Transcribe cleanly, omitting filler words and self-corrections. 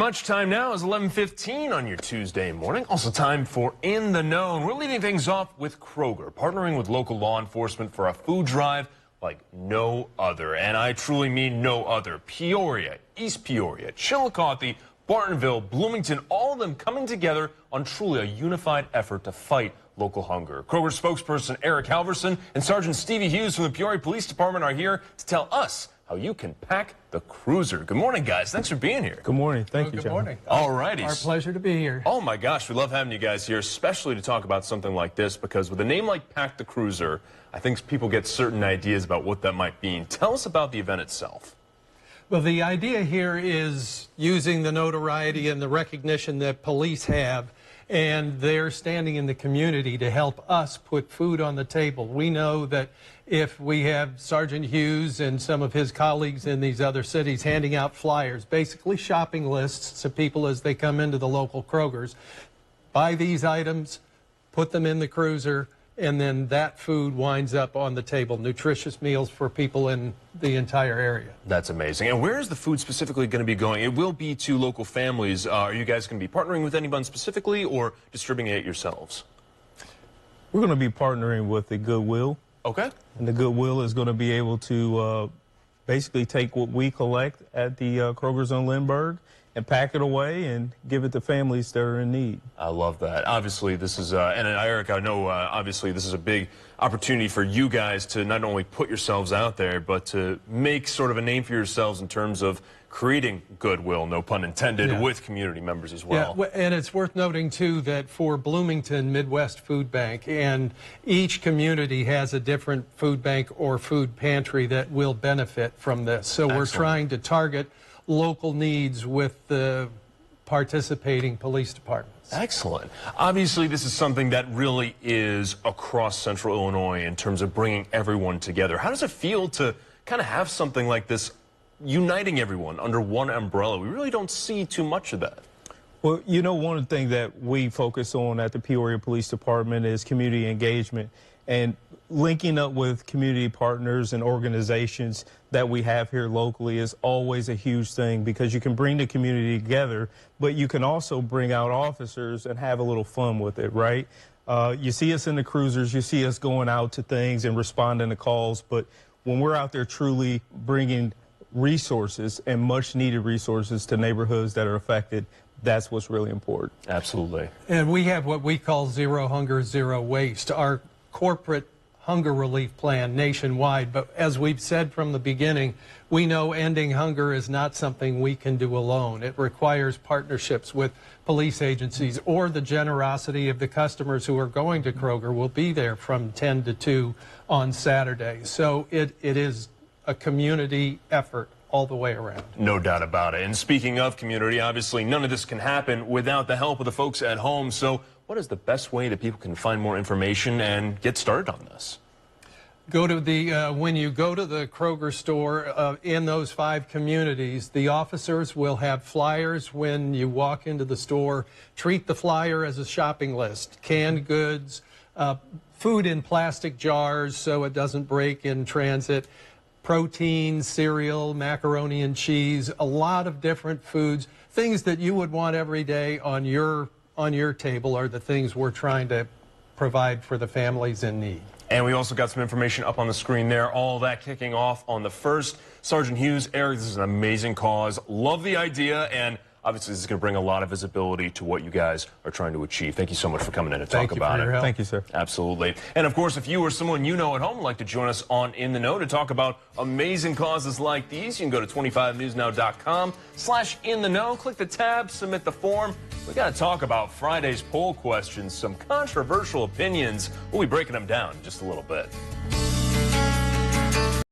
Much time now is 11:15 on your Tuesday morning. Also time for In the Know. We're leading things off with Kroger, partnering with local law enforcement for a food drive like no other. And I truly mean no other. Peoria, East Peoria, Chillicothe, Bartonville, Bloomington, all of them coming together on truly a unified effort to fight local hunger. Kroger spokesperson Eric Halverson and Sergeant Stevie Hughes from the Peoria Police Department are here to tell us how you can pack the cruiser. Good morning, guys. Thanks for being here. Good morning. Thank you, Good morning. All righty. Our pleasure to be here. Oh my gosh, we love having you guys here, especially to talk about something like this, because with a name like Pack the Cruiser, I think people get certain ideas about what that might mean. Tell us about the event itself. Well, the idea here is using the notoriety and the recognition that police have, and they're standing in the community to help us put food on the table. We know that if we have Sergeant Hughes and some of his colleagues in these other cities handing out flyers, basically shopping lists to people as they come into the local Krogers, buy these items, put them in the cruiser, and then that food winds up on the table. Nutritious meals for people in the entire area. That's amazing. And where is the food specifically going to be going? It will be to local families. Are you guys going to be partnering with anyone specifically or distributing it yourselves? We're going to be partnering with the Goodwill. Okay. And the Goodwill is going to be able to basically take what we collect at the Kroger's on Lindbergh and pack it away and give it to families that are in need. I love that. Obviously, this is, and Eric, I know, obviously, this is a big opportunity for you guys to not only put yourselves out there, but to make sort of a name for yourselves in terms of creating goodwill, no pun intended, with community members as well. Yeah, and it's worth noting, too, that for Bloomington Midwest Food Bank, and each community has a different food bank or food pantry that will benefit from this. So we're trying to target local needs with the participating police departments. Excellent. Obviously, this is something that really is across Central Illinois in terms of bringing everyone together. How does it feel to kind of have something like this uniting everyone under one umbrella? We really don't see too much of that. Well, you know, one of the things that we focus on at the Peoria Police Department is community engagement, and linking up with community partners and organizations that we have here locally is always a huge thing, because you can bring the community together, but you can also bring out officers and have a little fun with it, right? You see us in the cruisers, you see us going out to things and responding to calls, but when we're out there truly bringing resources and much needed resources to neighborhoods that are affected, that's what's really important. Absolutely. And we have what we call Zero Hunger, Zero Waste, our corporate hunger relief plan nationwide. But as we've said from the beginning, we know ending hunger is not something we can do alone. It requires partnerships with police agencies, or the generosity of the customers who are going to Kroger will be there from 10 to 2 on Saturday. So it is a community effort all the way around. No doubt about it. And speaking of community, obviously none of this can happen without the help of the folks at home. So what is the best way that people can find more information and get started on this? Go to the, when you go to the Kroger store in those 5 communities, the officers will have flyers when you walk into the store. Treat the flyer as a shopping list. Canned goods, food in plastic jars so it doesn't break in transit, protein, cereal, macaroni and cheese, a lot of different foods. Things that you would want every day on your table are the things we're trying to provide for the families in need. And we also got some information up on the screen there, all that kicking off on the 1st. Sergeant Hughes, Eric, this is an amazing cause. Love the idea, and obviously this is going to bring a lot of visibility to what you guys are trying to achieve. Thank you so much for coming in to talk about it. Thank you, sir. Absolutely. And of course, if you or someone you know at home would like to join us on In the Know to talk about amazing causes like these, you can go to 25newsnow.com/in-the-know. Click the tab, submit the form. We got to talk about Friday's poll questions, some controversial opinions. We'll be breaking them down in just a little bit.